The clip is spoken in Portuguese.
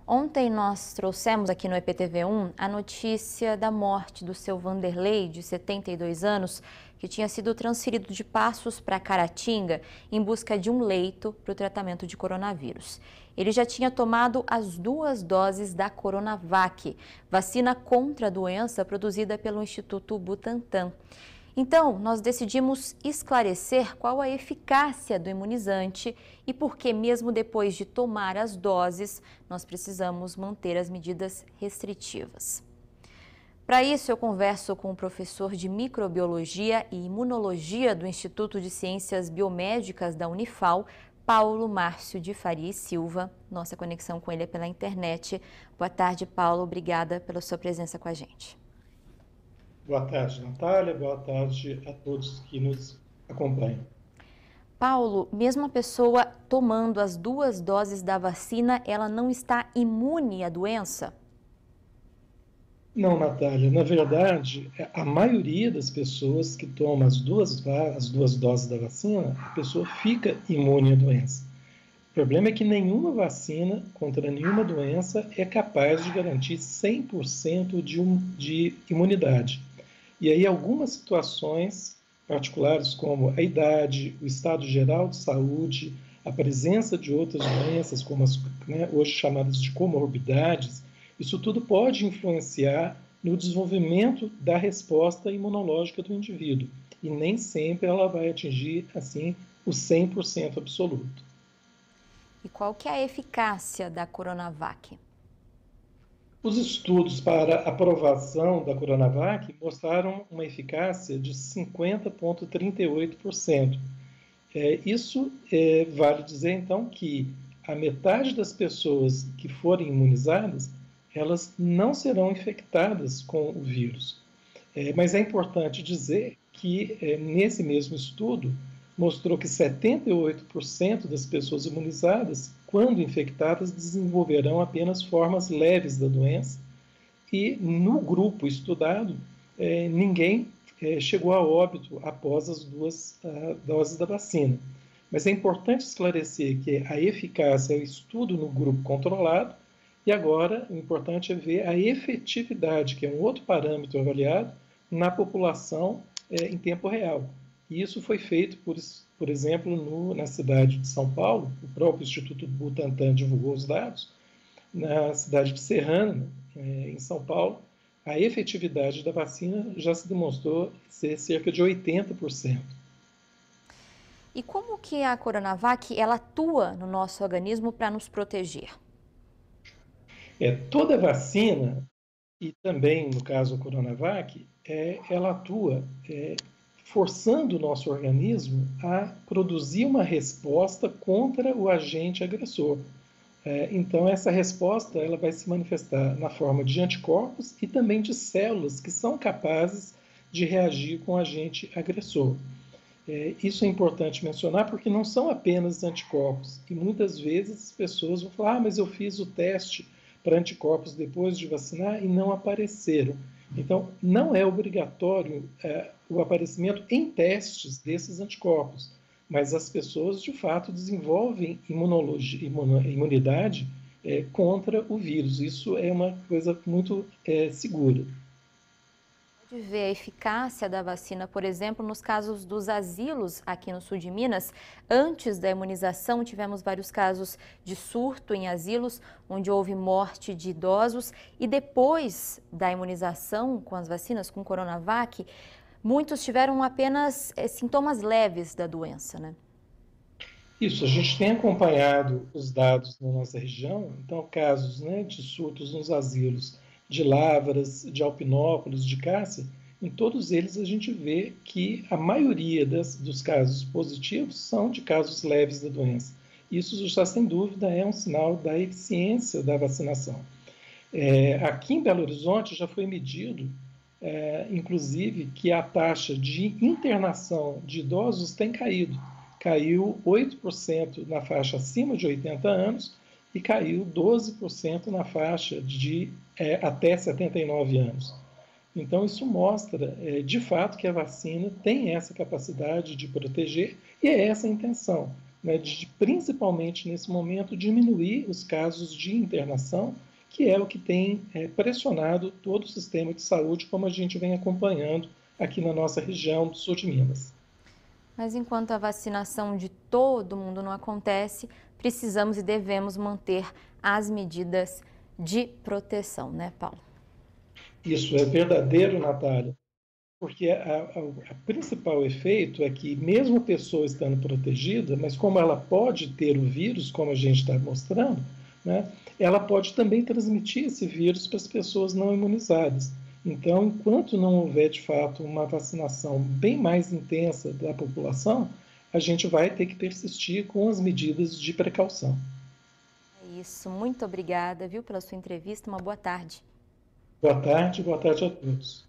Ontem nós trouxemos aqui no EPTV1 a notícia da morte do seu Vanderlei, de 72 anos, que tinha sido transferido de Passos para Caratinga em busca de um leito para o tratamento de coronavírus. Ele já tinha tomado as 2 doses da Coronavac, vacina contra a doença produzida pelo Instituto Butantan. Então, nós decidimos esclarecer qual a eficácia do imunizante e por que, mesmo depois de tomar as doses, nós precisamos manter as medidas restritivas. Para isso, eu converso com o professor de Microbiologia e Imunologia do Instituto de Ciências Biomédicas da Unifal, Paulo Márcio de Faria e Silva. Nossa conexão com ele é pela internet. Boa tarde, Paulo. Obrigada pela sua presença com a gente. Boa tarde, Natália. Boa tarde a todos que nos acompanham. Paulo, mesmo a pessoa tomando as 2 doses da vacina, ela não está imune à doença? Não, Natália. Na verdade, a maioria das pessoas que tomam as duas doses da vacina, a pessoa fica imune à doença. O problema é que nenhuma vacina contra nenhuma doença é capaz de garantir 100% de imunidade. E aí algumas situações particulares, como a idade, o estado geral de saúde, a presença de outras doenças, como as hoje chamadas de comorbidades, isso tudo pode influenciar no desenvolvimento da resposta imunológica do indivíduo. E nem sempre ela vai atingir, assim, o 100% absoluto. E qual que é a eficácia da Coronavac? Os estudos para aprovação da Coronavac mostraram uma eficácia de 50,38%. Isso vale dizer, então, que a metade das pessoas que forem imunizadas, elas não serão infectadas com o vírus. Mas é importante dizer que, nesse mesmo estudo, mostrou que 78% das pessoas imunizadas, quando infectadas, desenvolverão apenas formas leves da doença. E no grupo estudado, ninguém chegou a óbito após as 2 doses da vacina. Mas é importante esclarecer que a eficácia é o estudo no grupo controlado, e agora o importante é ver a efetividade, que é um outro parâmetro avaliado, na população em tempo real. E isso foi feito, por exemplo, na cidade de São Paulo. O próprio Instituto Butantan divulgou os dados. Na cidade de Serrana, em São Paulo, a efetividade da vacina já se demonstrou ser cerca de 80%. E como que a Coronavac ela atua no nosso organismo para nos proteger? Toda vacina, e também no caso a Coronavac, ela atua forçando o nosso organismo a produzir uma resposta contra o agente agressor. Então, essa resposta ela vai se manifestar na forma de anticorpos e também de células que são capazes de reagir com o agente agressor. Isso é importante mencionar porque não são apenas anticorpos. E muitas vezes as pessoas vão falar, mas eu fiz o teste para anticorpos depois de vacinar e não apareceram. Então, não é obrigatório o aparecimento em testes desses anticorpos, mas as pessoas, de fato, desenvolvem imunidade contra o vírus. Isso é uma coisa muito segura. Pode ver a eficácia da vacina, por exemplo, nos casos dos asilos aqui no sul de Minas. Antes da imunização, tivemos vários casos de surto em asilos, onde houve morte de idosos. E depois da imunização com as vacinas, com Coronavac, muitos tiveram apenas sintomas leves da doença, né? Isso, a gente tem acompanhado os dados na nossa região, então casos de surtos nos asilos de Lavras, de Alpinópolis, de Cássia, em todos eles a gente vê que a maioria dos casos positivos são de casos leves da doença. Isso já sem dúvida é um sinal da eficiência da vacinação. Aqui em Belo Horizonte já foi medido, inclusive, que a taxa de internação de idosos tem caído. Caiu 8% na faixa acima de 80 anos e caiu 12% na faixa de até 79 anos. Então, isso mostra, de fato, que a vacina tem essa capacidade de proteger e é essa a intenção, né, de principalmente nesse momento diminuir os casos de internação, que é o que tem pressionado todo o sistema de saúde, como a gente vem acompanhando aqui na nossa região do sul de Minas. Mas enquanto a vacinação de todo mundo não acontece, precisamos e devemos manter as medidas de proteção, né, Paulo? Isso é verdadeiro, Natália, porque a principal efeito é que, mesmo a pessoa estando protegida, mas como ela pode ter o vírus, como a gente está mostrando, né, ela pode também transmitir esse vírus para as pessoas não imunizadas. Então, enquanto não houver, de fato, uma vacinação bem mais intensa da população, a gente vai ter que persistir com as medidas de precaução. É isso, muito obrigada, viu, pela sua entrevista. Uma boa tarde. Boa tarde a todos.